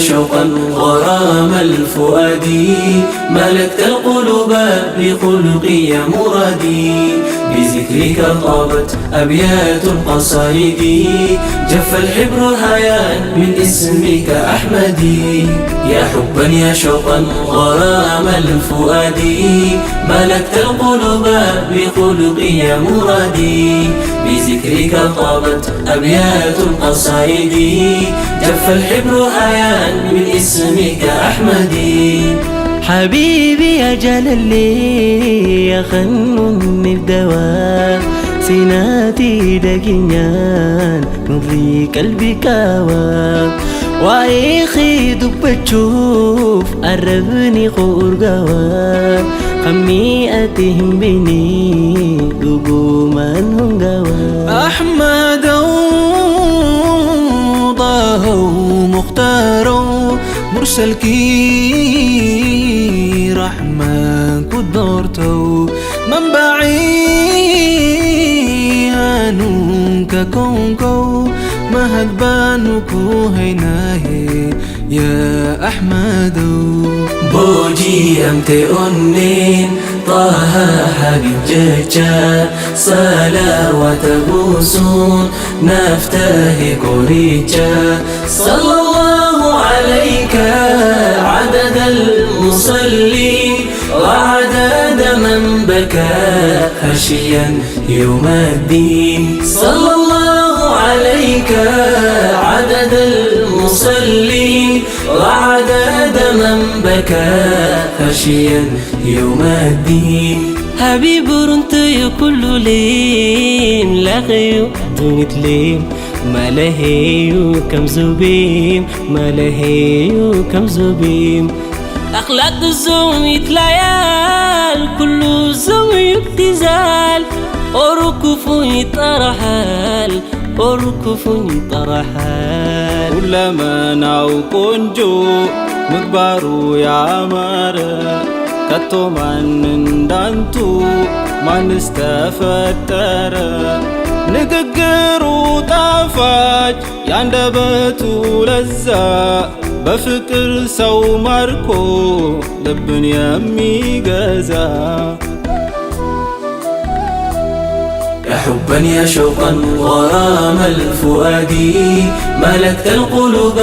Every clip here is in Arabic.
شوقا غرام الفؤاد ملكت القلوب بخلقي مرادي بذكرك طابت أبيات القصائد جف الحبر هيان من اسمك أحمدي يا حبا يا شوقا غرام الفؤاد ملكت القلوب بخلقي مرادي بذكرك طابت أبيات القصائد جف الحبر هيان من اسمك أحمدي حبيبي يا جلالي يا خنون الدواء سيناتي دقينيان نظري قلبي كوا وايخي دبتشوف قربني خورقوا خميئتهم بني لقومان هم قوا أحمد ضاه مختار مرسل كي رحمن قدرته منبعي أنك كونكو مهد بانكو هيناه يا أحمد بوجي أمتي أنين طه حبيب ججا صلوات بوسون نفتاه كوريجا صلى الله عليك عدد المصلين وعدد من بكى خشيا يوم الدين صلى الله عليك عدد المصلين وعدد من بكى خشيا يوم الدين حبيب رنتي كل لين لغيو دونت لين ما لهيو كم زبيم ما لهيو كم زبيم أخلاق الزوم يتليال كل زوم يبتزال أركف يترحال أركف يترحال كلما نعوكن جو مكبارو يا مارا كتو من دانتو من استفتر نققرو طافاج ياندبتو لزا بفكر سو ماركو لبن يمي غزا يا حبا يا شوقا غرام الفؤاد ملكت القلوب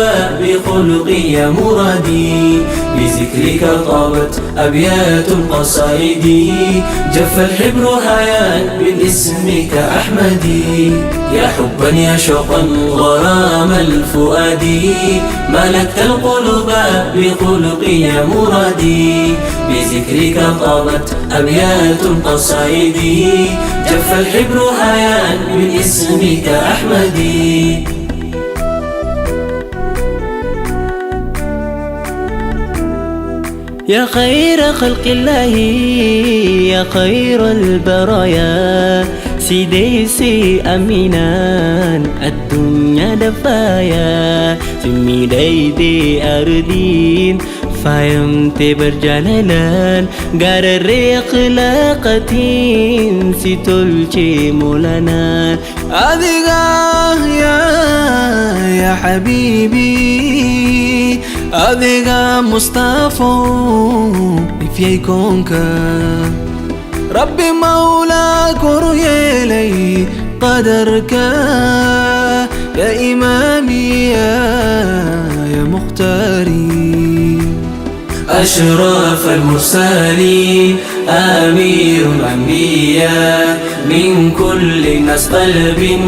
بخلقي مرادي بذكرك طابت أبيات القصائد جف الحبر هيان من اسمك أحمدي يا حبا يا شوقا غرام الفؤاد ملكت القلوب بخلقي مرادي بذكرك طابت أبيات القصائد جف الحبر هيان من اسمك أحمدي يا خير خلق الله يا خير البرايا سيديسي أمينان الدنيا دفايا سمي دايدي أردين فايمت برجلالان غار الريق لاقتين سيتولشي مولانان أذيقا يا حبيبي أذيقا مصطفى في كونكا ربي مولاك وريالي قدرك يا إمامي يا مختاري أشرف المرسلين أمير الأنبياء من كل الناس قلب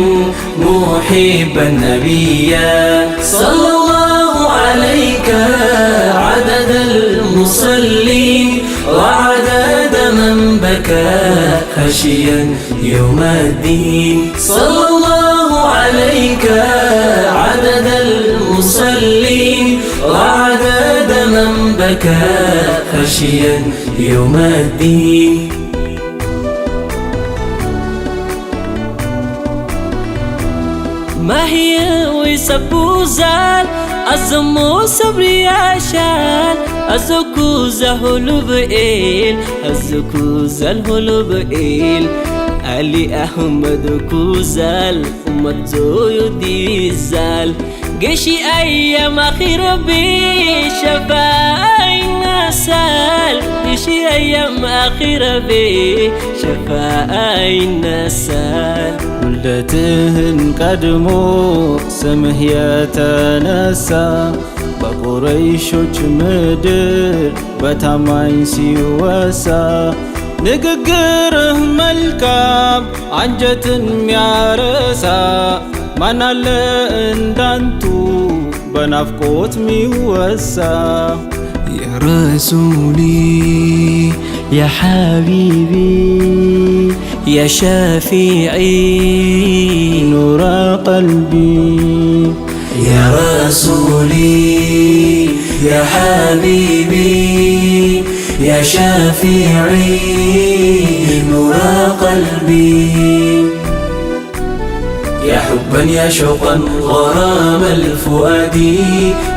محب النبي صلى الله عليك عدد المصلين وعدد من بكى خشيا يوم الدين صلى الله عليك عدد المصلين وعدد من بكى خشيا يوم الدين ما هي ويسبوزال أزمو صبري عشان أزكو زهلو بإيل أزكو زهلو بإيل علي أحمد كوزال أمت زويدي زال قشي أيام أخير بشفاء النسال قشي أيام أخير بشفاء النسال ولدتهن قدمو سمه يتنسى بقريشوች ምድር በታማኝ ሲወሳ ንግግርህ መልካም አንጀትን ሚያረሳ ማናለ እንዳንቱ በናፍቆት ሚወሳ يا رسولي يا حبيبي يا شفيعي نور قلبي يا رسولي يا حبيبي يا شفيعي نور قلبي يا حبا يا شوقا غرام الفؤاد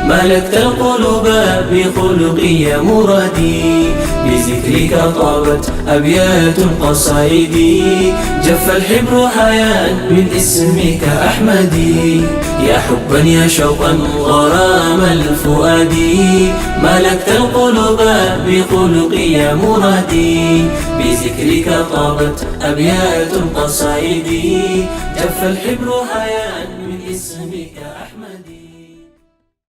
ملكت القلوب بخلقي يا مرادي بذكرك طابت أبيات القصائد جف الحبر حياء من اسمك أحمدي يا حبا يا شوقا غرام الفؤاد ملكت القلوب بخلقي يا مرادي بذكرك طابت أبيات القصائد جف الحبر حياء